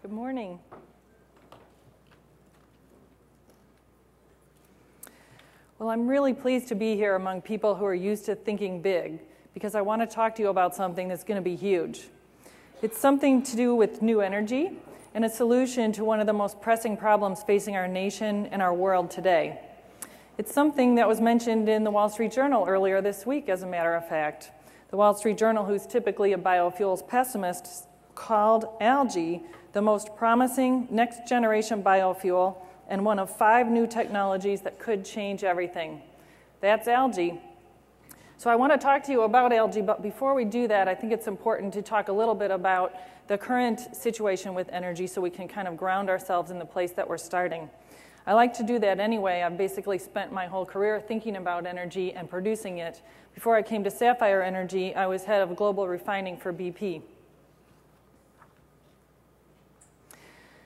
Good morning. Well, I'm really pleased to be here among people who are used to thinking big, because I want to talk to you about something that's going to be huge. It's something to do with new energy and a solution to one of the most pressing problems facing our nation and our world today. It's something that was mentioned in the Wall Street Journal earlier this week, as a matter of fact. The Wall Street Journal, who's typically a biofuels pessimist, called algae the most promising next-generation biofuel and one of 5 new technologies that could change everything. That's algae. So I want to talk to you about algae, but before we do that, I think it's important to talk a little bit about the current situation with energy so we can kind of ground ourselves in the place that we're starting. I like to do that anyway. I've basically spent my whole career thinking about energy and producing it. Before I came to Sapphire Energy, I was head of global refining for BP.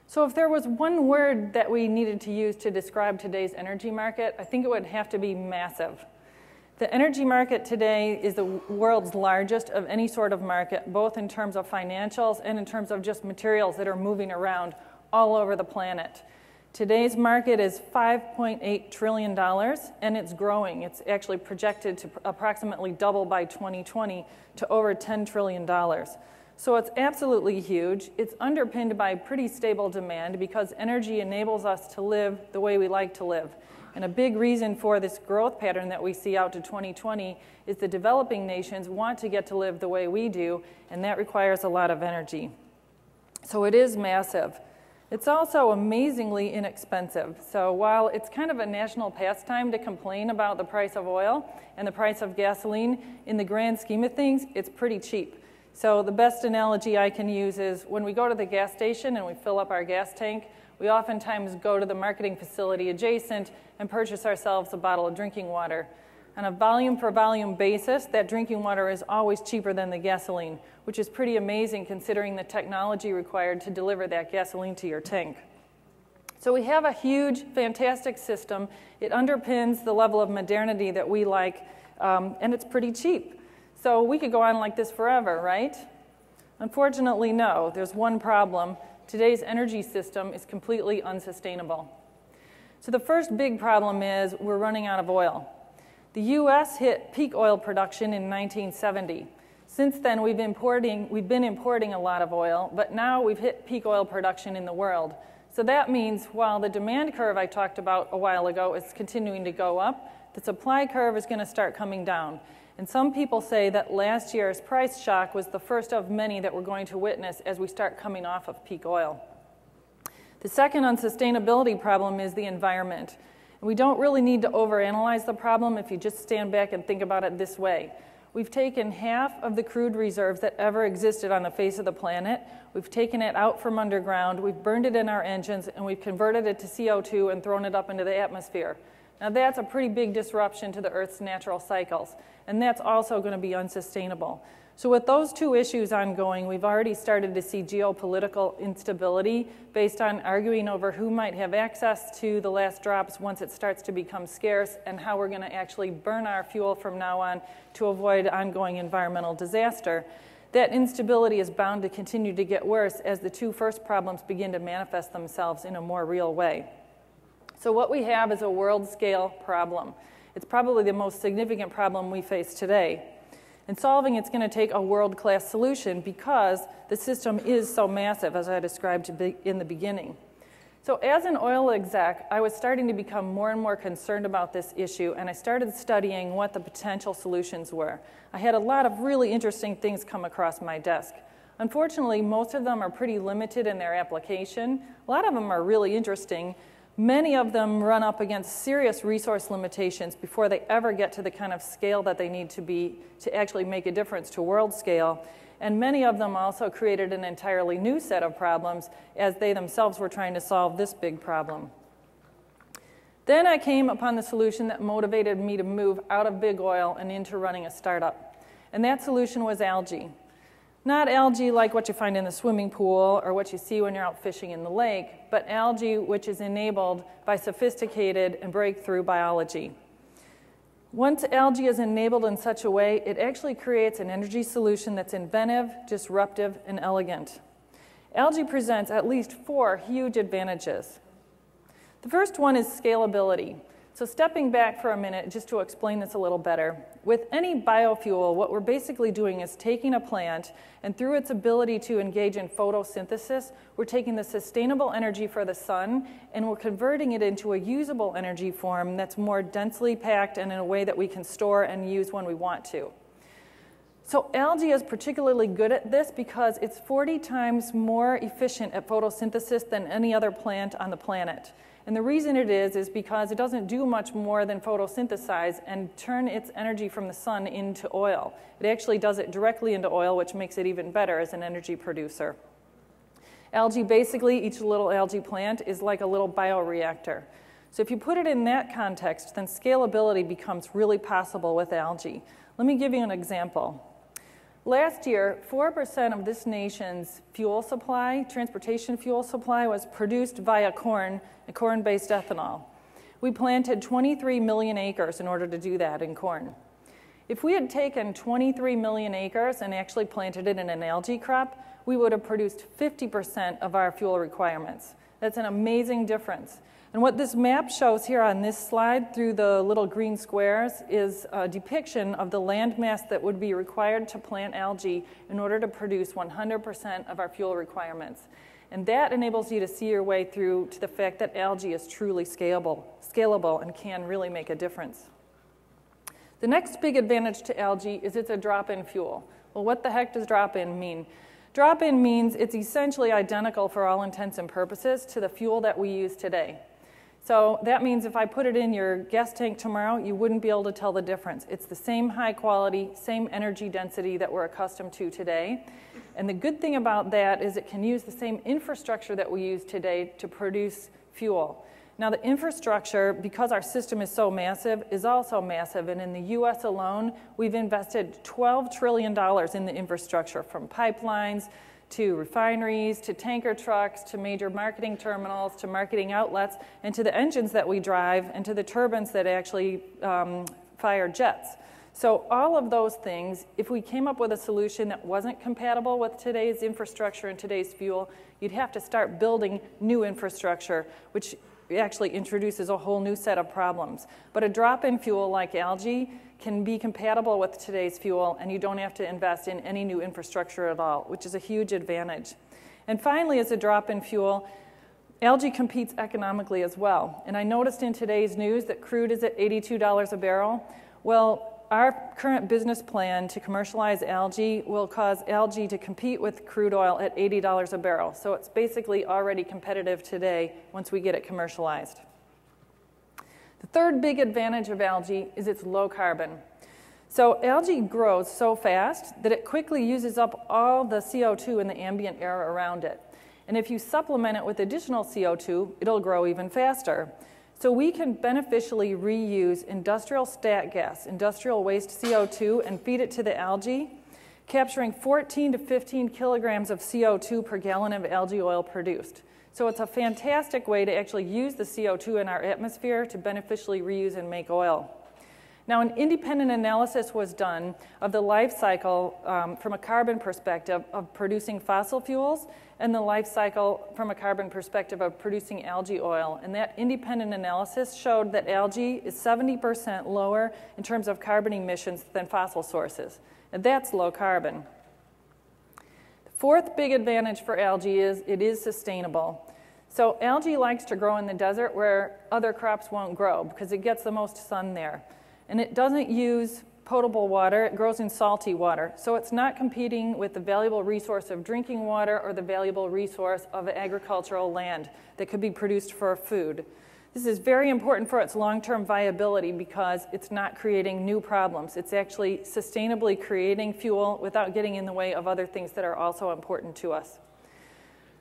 So if there was one word that we needed to use to describe today's energy market, I think it would have to be massive. The energy market today is the world's largest of any sort of market, both in terms of financials and in terms of just materials that are moving around all over the planet. Today's market is $5.8 trillion, and it's growing. It's actually projected to approximately double by 2020 to over $10 trillion. So it's absolutely huge. It's underpinned by pretty stable demand because energy enables us to live the way we like to live. And a big reason for this growth pattern that we see out to 2020 is the developing nations want to get to live the way we do, and that requires a lot of energy. So it is massive. It's also amazingly inexpensive. So while it's kind of a national pastime to complain about the price of oil and the price of gasoline, in the grand scheme of things, it's pretty cheap. So the best analogy I can use is when we go to the gas station and we fill up our gas tank, we oftentimes go to the marketing facility adjacent and purchase ourselves a bottle of drinking water. On a volume-for-volume basis, that drinking water is always cheaper than the gasoline, which is pretty amazing considering the technology required to deliver that gasoline to your tank. So we have a huge, fantastic system. It underpins the level of modernity that we like, and it's pretty cheap. So we could go on like this forever, right? Unfortunately, no. There's one problem. Today's energy system is completely unsustainable. So the first big problem is we're running out of oil. The U.S. hit peak oil production in 1970. Since then, we've been importing a lot of oil, but now we've hit peak oil production in the world. So that means while the demand curve I talked about a while ago is continuing to go up, the supply curve is going to start coming down. And some people say that last year's price shock was the first of many that we're going to witness as we start coming off of peak oil. The second unsustainability problem is the environment. We don't really need to overanalyze the problem if you just stand back and think about it this way. We've taken half of the crude reserves that ever existed on the face of the planet. We've taken it out from underground, we've burned it in our engines, and we've converted it to CO2 and thrown it up into the atmosphere. Now that's a pretty big disruption to the Earth's natural cycles, and that's also going to be unsustainable. So with those two issues ongoing, we've already started to see geopolitical instability based on arguing over who might have access to the last drops once it starts to become scarce and how we're going to actually burn our fuel from now on to avoid ongoing environmental disaster. That instability is bound to continue to get worse as the two first problems begin to manifest themselves in a more real way. So what we have is a world-scale problem. It's probably the most significant problem we face today. And solving it's going to take a world-class solution because the system is so massive, as I described in the beginning. So as an oil exec, I was starting to become more and more concerned about this issue, and I started studying what the potential solutions were. I had a lot of really interesting things come across my desk. Unfortunately, most of them are pretty limited in their application. A lot of them are really interesting. Many of them run up against serious resource limitations before they ever get to the kind of scale that they need to be to actually make a difference to world scale. And many of them also created an entirely new set of problems as they themselves were trying to solve this big problem. Then I came upon the solution that motivated me to move out of big oil and into running a startup. And that solution was algae. Not algae like what you find in the swimming pool or what you see when you're out fishing in the lake, but algae which is enabled by sophisticated and breakthrough biology. Once algae is enabled in such a way, it actually creates an energy solution that's inventive, disruptive, and elegant. Algae presents at least 4 huge advantages. The first one is scalability. So stepping back for a minute just to explain this a little better, with any biofuel, what we're basically doing is taking a plant and through its ability to engage in photosynthesis, we're taking the sustainable energy for the sun and we're converting it into a usable energy form that's more densely packed and in a way that we can store and use when we want to. So algae is particularly good at this because it's 40 times more efficient at photosynthesis than any other plant on the planet. And the reason it is because it doesn't do much more than photosynthesize and turn its energy from the sun into oil. It actually does it directly into oil, which makes it even better as an energy producer. Algae, basically, each little algae plant is like a little bioreactor. So if you put it in that context, then scalability becomes really possible with algae. Let me give you an example. Last year, 4% of this nation's fuel supply, transportation fuel supply, was produced via corn and corn-based ethanol. We planted 23 million acres in order to do that in corn. If we had taken 23 million acres and actually planted it in an algae crop, we would have produced 50% of our fuel requirements. That's an amazing difference. And what this map shows here on this slide through the little green squares is a depiction of the land mass that would be required to plant algae in order to produce 100% of our fuel requirements. And that enables you to see your way through to the fact that algae is truly scalable and can really make a difference. The next big advantage to algae is it's a drop-in fuel. Well, what the heck does drop-in mean? Drop-in means it's essentially identical for all intents and purposes to the fuel that we use today. So that means if I put it in your gas tank tomorrow, you wouldn't be able to tell the difference. It's the same high quality, same energy density that we're accustomed to today. And the good thing about that is it can use the same infrastructure that we use today to produce fuel. Now the infrastructure, because our system is so massive, is also massive. And in the US alone, we've invested $12 trillion in the infrastructure, from pipelines to refineries, to tanker trucks, to major marketing terminals, to marketing outlets, and to the engines that we drive, and to the turbines that actually fire jets. So all of those things, if we came up with a solution that wasn't compatible with today's infrastructure and today's fuel, you'd have to start building new infrastructure, which actually introduces a whole new set of problems. But a drop-in fuel like algae can be compatible with today's fuel, and you don't have to invest in any new infrastructure at all, which is a huge advantage. And finally, as a drop-in fuel, algae competes economically as well. And I noticed in today's news that crude is at $82 a barrel. Well, our current business plan to commercialize algae will cause algae to compete with crude oil at $80 a barrel. So it's basically already competitive today once we get it commercialized. The third big advantage of algae is it's low carbon. So algae grows so fast that it quickly uses up all the CO2 in the ambient air around it. And if you supplement it with additional CO2, it'll grow even faster. So we can beneficially reuse industrial stat gas, industrial waste CO2, and feed it to the algae, capturing 14 to 15 kilograms of CO2 per gallon of algae oil produced. So it's a fantastic way to actually use the CO2 in our atmosphere to beneficially reuse and make oil. Now, an independent analysis was done of the life cycle from a carbon perspective of producing fossil fuels and the life cycle from a carbon perspective of producing algae oil. And that independent analysis showed that algae is 70% lower in terms of carbon emissions than fossil sources. And that's low carbon. The fourth big advantage for algae is it is sustainable. So algae likes to grow in the desert where other crops won't grow because it gets the most sun there. And it doesn't use potable water, it grows in salty water. So it's not competing with the valuable resource of drinking water or the valuable resource of agricultural land that could be produced for food. This is very important for its long-term viability because it's not creating new problems. It's actually sustainably creating fuel without getting in the way of other things that are also important to us.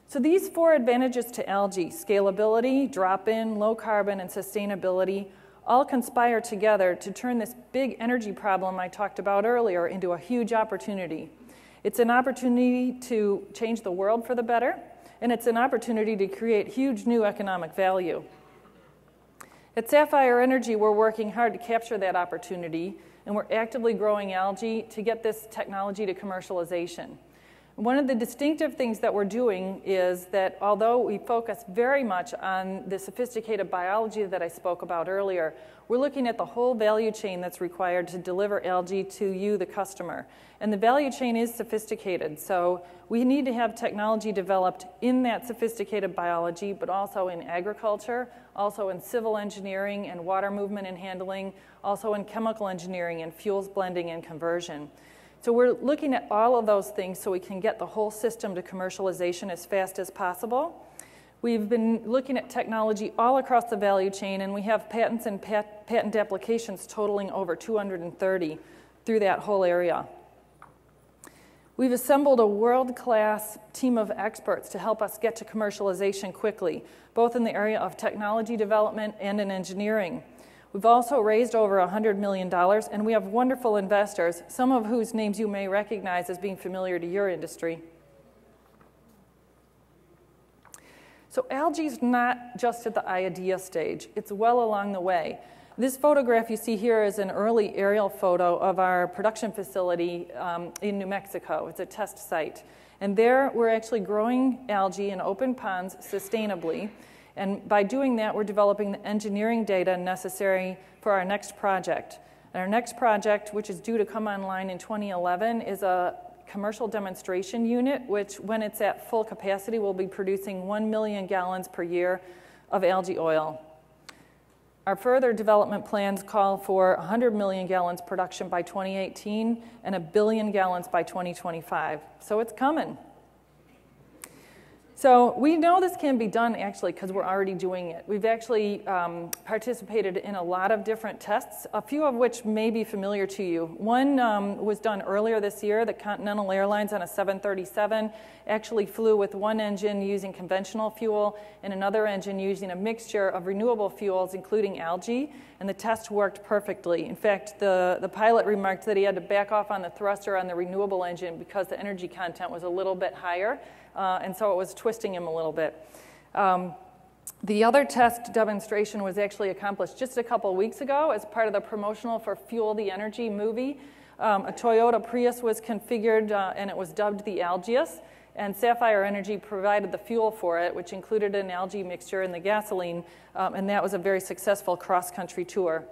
So these 4 advantages to algae, scalability, drop-in, low carbon, and sustainability, all conspire together to turn this big energy problem I talked about earlier into a huge opportunity. It's an opportunity to change the world for the better, and it's an opportunity to create huge new economic value. At Sapphire Energy, we're working hard to capture that opportunity, and we're actively growing algae to get this technology to commercialization. One of the distinctive things that we're doing is that although we focus very much on the sophisticated biology that I spoke about earlier, we're looking at the whole value chain that's required to deliver algae to you, the customer. And the value chain is sophisticated, so we need to have technology developed in that sophisticated biology, but also in agriculture, also in civil engineering and water movement and handling, also in chemical engineering and fuels blending and conversion. So we're looking at all of those things so we can get the whole system to commercialization as fast as possible. We've been looking at technology all across the value chain, and we have patents and patent applications totaling over 230 through that whole area. We've assembled a world-class team of experts to help us get to commercialization quickly, both in the area of technology development and in engineering. We've also raised over $100 million, and we have wonderful investors, some of whose names you may recognize as being familiar to your industry. So algae is not just at the idea stage. It's well along the way. This photograph you see here is an early aerial photo of our production facility in New Mexico. It's a test site. And there we're actually growing algae in open ponds sustainably. And by doing that, we're developing the engineering data necessary for our next project. And our next project, which is due to come online in 2011, is a commercial demonstration unit, which when it's at full capacity will be producing 1 million gallons per year of algae oil. Our further development plans call for 100 million gallons production by 2018 and 1 billion gallons by 2025. So it's coming. So we know this can be done actually because we're already doing it. We've actually participated in a lot of different tests, a few of which may be familiar to you. One was done earlier this year. The Continental Airlines on a 737 actually flew with one engine using conventional fuel and another engine using a mixture of renewable fuels, including algae, and the test worked perfectly. In fact, the pilot remarked that he had to back off on the thruster on the renewable engine because the energy content was a little bit higher. And so it was twisting him a little bit. The other test demonstration was actually accomplished just a couple weeks ago as part of the promotional for Fuel the Energy movie. A Toyota Prius was configured and it was dubbed the Algaeus, and Sapphire Energy provided the fuel for it, which included an algae mixture in the gasoline, and that was a very successful cross-country tour.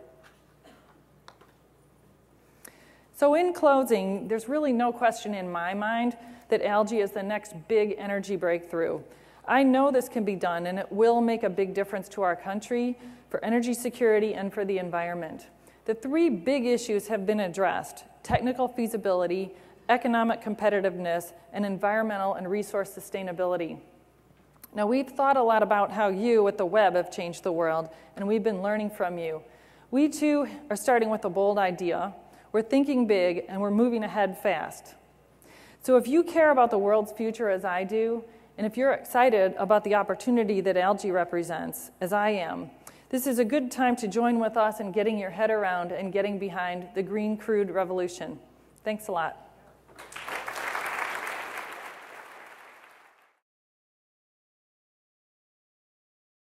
So in closing, there's really no question in my mind that algae is the next big energy breakthrough. I know this can be done, and it will make a big difference to our country, for energy security, and for the environment. The three big issues have been addressed: technical feasibility, economic competitiveness, and environmental and resource sustainability. Now, we've thought a lot about how you at the web have changed the world, and we've been learning from you. We, too, are starting with a bold idea. We're thinking big, and we're moving ahead fast. So if you care about the world's future as I do, and if you're excited about the opportunity that algae represents, as I am, this is a good time to join with us in getting your head around and getting behind the green crude revolution. Thanks a lot.